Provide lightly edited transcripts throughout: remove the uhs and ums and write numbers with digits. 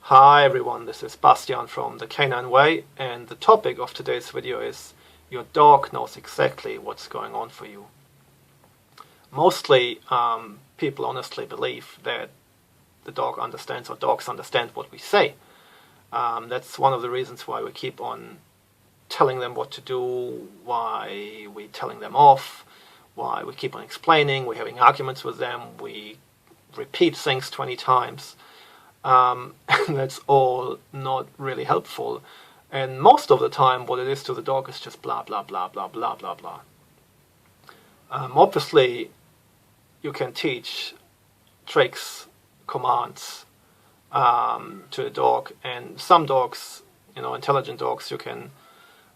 Hi everyone, this is Bastian from the Canine Way, and the topic of today's video is your dog knows exactly what's going on for you. Mostly people honestly believe that the dog understands, or dogs understand what we say. That's one of the reasons why we keep on telling them what to do, why we're telling them off, why we keep on explaining, we're having arguments with them, we repeat things 20 times. And that's all not really helpful. And most of the time what it is to the dog is just blah, blah, blah, blah, blah, blah, blah. Obviously, you can teach tricks, commands to the dog. And some dogs, intelligent dogs,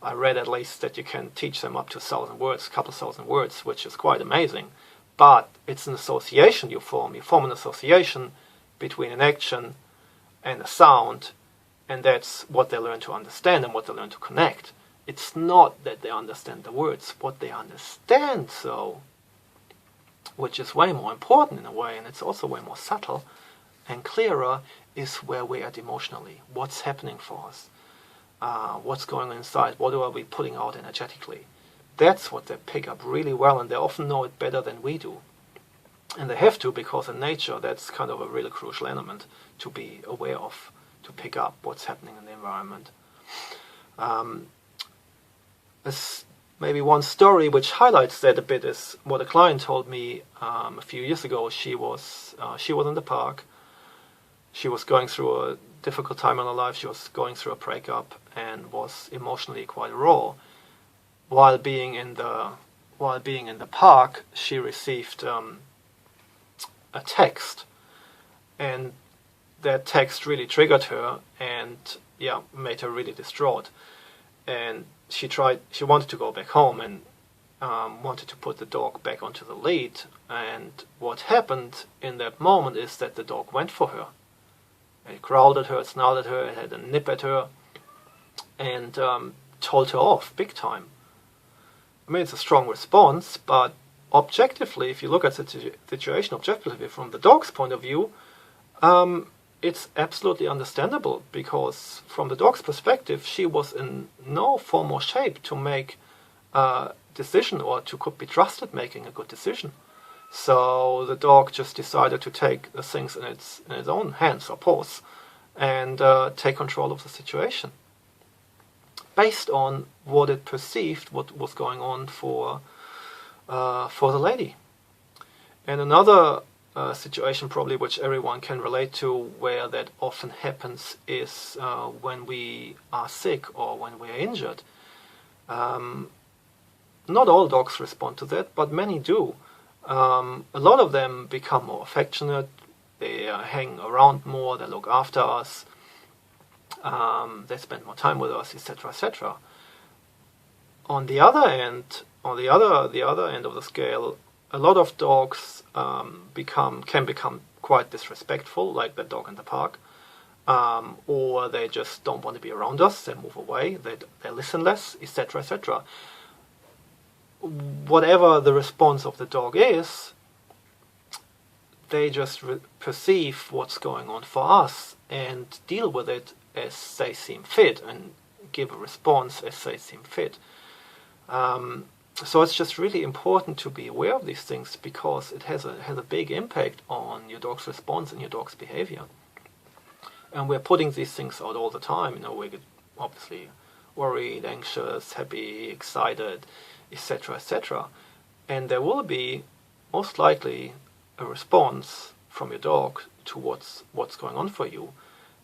I read at least that you can teach them up to 1,000 words, a couple thousand words, which is quite amazing. But it's an association you form. You form an association between an action and a sound, and that's what they learn to understand and what they learn to connect. It's not that they understand the words. What they understand, though, which is way more important in a way, and it's also way more subtle and clearer, is where we're at emotionally. What's happening for us? What's going on inside? What are we putting out energetically? That's what they pick up really well, and they often know it better than we do. And they have to, because in nature that's kind of a really crucial element to be aware of, to pick up what's happening in the environment. Maybe one story which highlights that a bit is what a client told me a few years ago. She was in the park. She was going through a difficult time in her life. She was going through a breakup and was emotionally quite raw. While being in the park, she received a text, and that text really triggered her and made her really distraught. And she wanted to go back home and wanted to put the dog back onto the lead. And what happened in that moment is that the dog went for her. It growled at her, it snarled at her, it had a nip at her, and told her off big time. I mean, it's a strong response, but objectively, if you look at the situation objectively from the dog's point of view, it's absolutely understandable, because from the dog's perspective, she was in no form or shape to make a decision, or could be trusted making a good decision. So the dog just decided to take the things in its own hands or paws and take control of the situation, based on what it perceived, what was going on for the lady. And another situation probably which everyone can relate to, where that often happens, is when we are sick or when we are injured. Not all dogs respond to that, but many do. A lot of them become more affectionate, they hang around more, they look after us, they spend more time with us, etc., etc. On the other end, the other end of the scale, a lot of dogs can become quite disrespectful, like the dog in the park, or they just don't want to be around us, they move away, they listen less, etc., etc. Whatever the response of the dog is, they just perceive what's going on for us and deal with it as they seem fit and give a response as they seem fit. So it's just really important to be aware of these things, because it has a big impact on your dog's response and your dog's behavior. And we're putting these things out all the time. We get obviously worried, anxious, happy, excited, etc., etc. And there will be most likely a response from your dog to what's going on for you.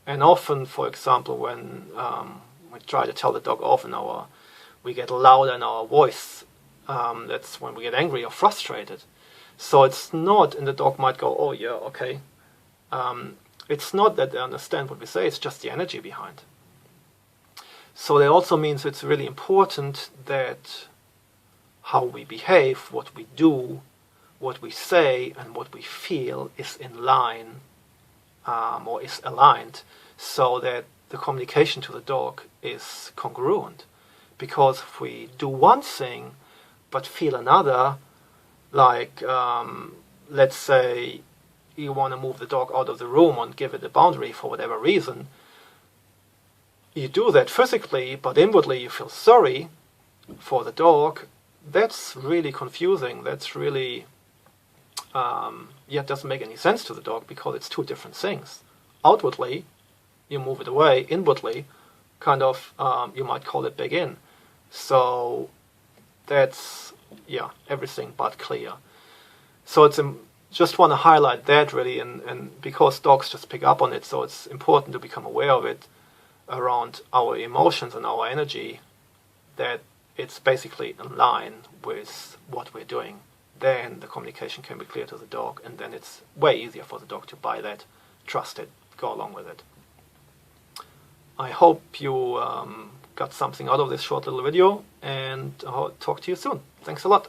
And often, for example, when we try to tell the dog off we get louder in our voice, that's when we get angry or frustrated. So it's not, and the dog might go, oh yeah, okay. It's not that they understand what we say, it's just the energy behind. So that also means it's really important that how we behave, what we do, what we say, and what we feel is in line, or is aligned, so that the communication to the dog is congruent. Because if we do one thing but feel another, like let's say you want to move the dog out of the room and give it a boundary for whatever reason, you do that physically, but inwardly you feel sorry for the dog. That's really confusing. That's really, it doesn't make any sense to the dog because it's two different things. Outwardly, you move it away. Inwardly, kind of, you might call it big in. So that's, everything but clear. So it's just want to highlight that really, and because dogs just pick up on it, so it's important to become aware of it around our emotions and our energy, that it's basically in line with what we're doing. Then the communication can be clear to the dog, and then it's way easier for the dog to buy that, trust it, go along with it. I hope you got something out of this short little video, and I'll talk to you soon. Thanks a lot.